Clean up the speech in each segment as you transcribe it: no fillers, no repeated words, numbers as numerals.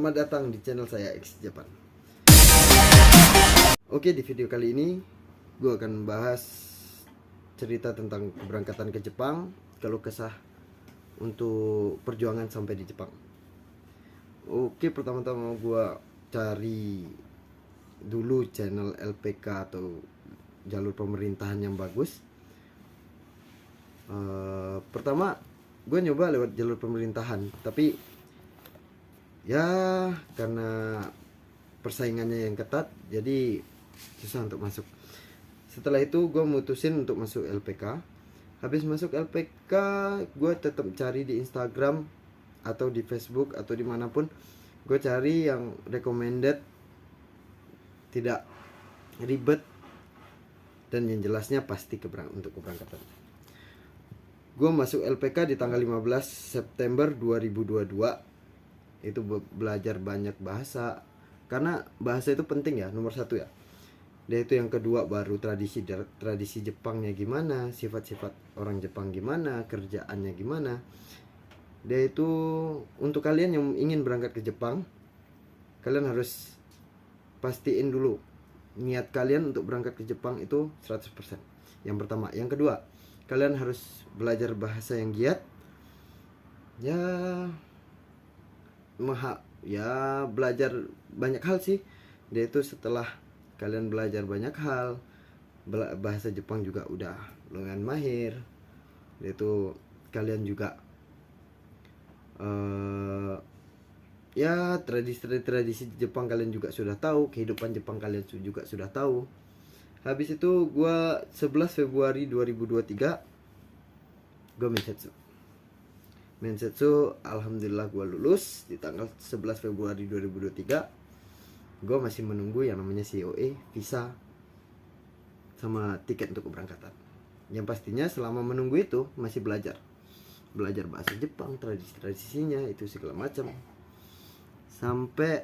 Selamat datang di channel saya X Japan. Oke, di video kali ini gue akan membahas cerita tentang keberangkatan ke Jepang, keluh kesah untuk perjuangan sampai di Jepang. Oke, pertama-tama gue cari dulu channel LPK atau jalur pemerintahan yang bagus. Pertama gue nyoba lewat jalur pemerintahan, tapi ya karena persaingannya yang ketat jadi susah untuk masuk. Setelah itu gue mutusin untuk masuk LPK. Habis masuk LPK gue tetap cari di Instagram atau di Facebook atau dimanapun, gue cari yang recommended, tidak ribet, dan yang jelasnya pasti untuk keberangkatan. Gue masuk LPK di tanggal 15 September 2022. Itu belajar banyak bahasa, karena bahasa itu penting ya, nomor satu ya. Dan itu yang kedua baru tradisi Jepangnya gimana, sifat-sifat orang Jepang gimana, kerjaannya gimana. Dan itu untuk kalian yang ingin berangkat ke Jepang, kalian harus pastiin dulu niat kalian untuk berangkat ke Jepang itu 100%. Yang pertama. Yang kedua, kalian harus belajar bahasa yang giat. Belajar banyak hal sih. Dia itu setelah kalian belajar banyak hal, bahasa Jepang juga udah lumayan mahir. Dia itu kalian juga tradisi Jepang kalian juga sudah tahu, kehidupan Jepang kalian juga sudah tahu. Habis itu gua 11 Februari 2023 gua Mensetsu, alhamdulillah gue lulus di tanggal 11 Februari 2023. Gue masih menunggu yang namanya COE, visa, sama tiket untuk keberangkatan. Yang pastinya selama menunggu itu masih belajar bahasa Jepang, tradisinya itu segala macam. Sampai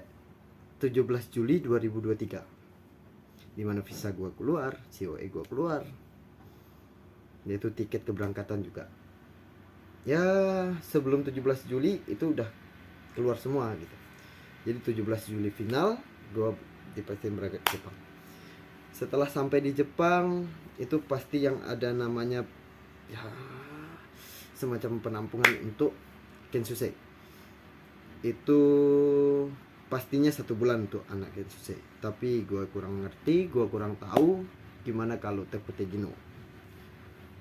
17 Juli 2023, dimana visa gue keluar, COE gue keluar, yaitu tiket keberangkatan juga. Ya sebelum 17 Juli itu udah keluar semua gitu. Jadi 17 Juli final gue dipastikan berangkat ke Jepang. Setelah sampai di Jepang itu pasti yang ada namanya ya semacam penampungan untuk Kensusei. Itu pastinya 1 bulan untuk anak Kensusei. Tapi gue kurang ngerti, gue kurang tahu gimana kalau Teppei-Gino.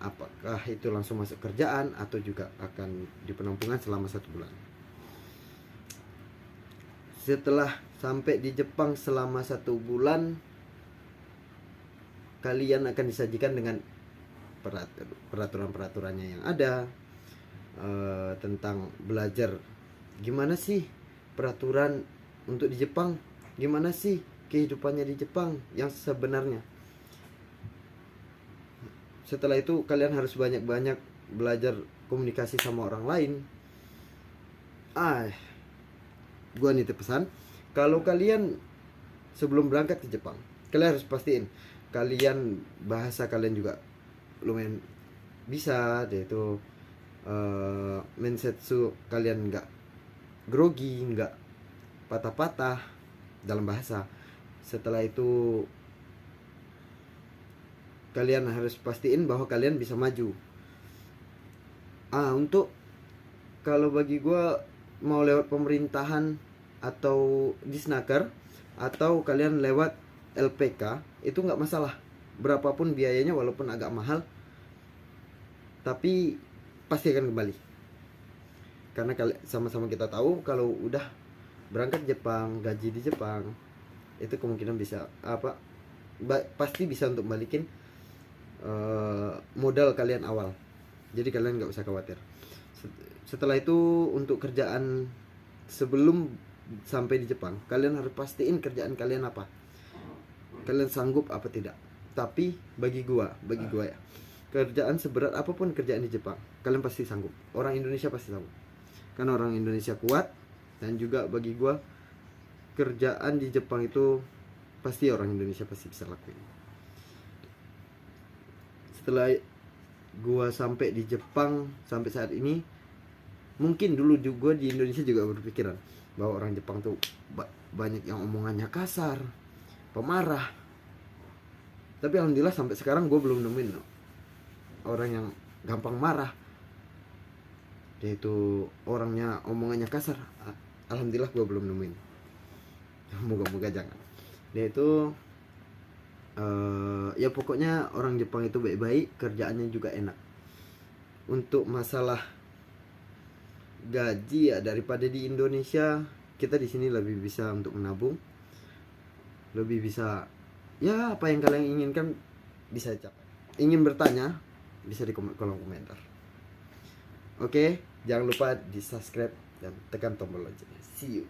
Apakah itu langsung masuk kerjaan atau juga akan di penampungan selama 1 bulan. Setelah sampai di Jepang selama 1 bulan, kalian akan disajikan dengan peraturan-peraturannya yang ada, tentang belajar gimana sih peraturan untuk di Jepang, gimana sih kehidupannya di Jepang yang sebenarnya. Setelah itu kalian harus banyak-banyak belajar komunikasi sama orang lain. Gua nitip pesan, kalau kalian sebelum berangkat ke Jepang, kalian harus pastiin kalian bahasa kalian juga lumayan bisa, yaitu mensetsu kalian nggak grogi, nggak patah-patah dalam bahasa. Setelah itu kalian harus pastiin bahwa kalian bisa maju. Untuk kalau bagi gue mau lewat pemerintahan atau disnaker atau kalian lewat LPK itu nggak masalah, berapapun biayanya walaupun agak mahal, tapi pasti akan kembali. Karena sama-sama kita tahu kalau udah berangkat Jepang, gaji di Jepang itu kemungkinan bisa pasti bisa untuk balikin modal kalian awal. Jadi kalian nggak usah khawatir. Setelah itu untuk kerjaan sebelum sampai di Jepang, kalian harus pastiin kerjaan kalian apa, kalian sanggup apa tidak. Tapi bagi gua ya, kerjaan seberat apapun kerjaan di Jepang kalian pasti sanggup. Orang Indonesia pasti sanggup, karena orang Indonesia kuat. Dan juga bagi gua kerjaan di Jepang itu pasti orang Indonesia pasti bisa lakuin. Setelah gua sampai di Jepang sampai saat ini, mungkin dulu juga di Indonesia juga berpikiran bahwa orang Jepang tuh banyak yang omongannya kasar, pemarah. Tapi alhamdulillah sampai sekarang gue belum nemuin orang yang gampang marah, dia itu orangnya omongannya kasar. Alhamdulillah gue belum nemuin, moga-moga jangan. Dia itu ya pokoknya orang Jepang itu baik-baik, kerjaannya juga enak. Untuk masalah gaji ya, daripada di Indonesia, kita di sini lebih bisa untuk menabung, lebih bisa ya apa yang kalian inginkan bisa capai. Ingin bertanya bisa di kolom komentar. Oke, jangan lupa di subscribe dan tekan tombol loncengnya. See you.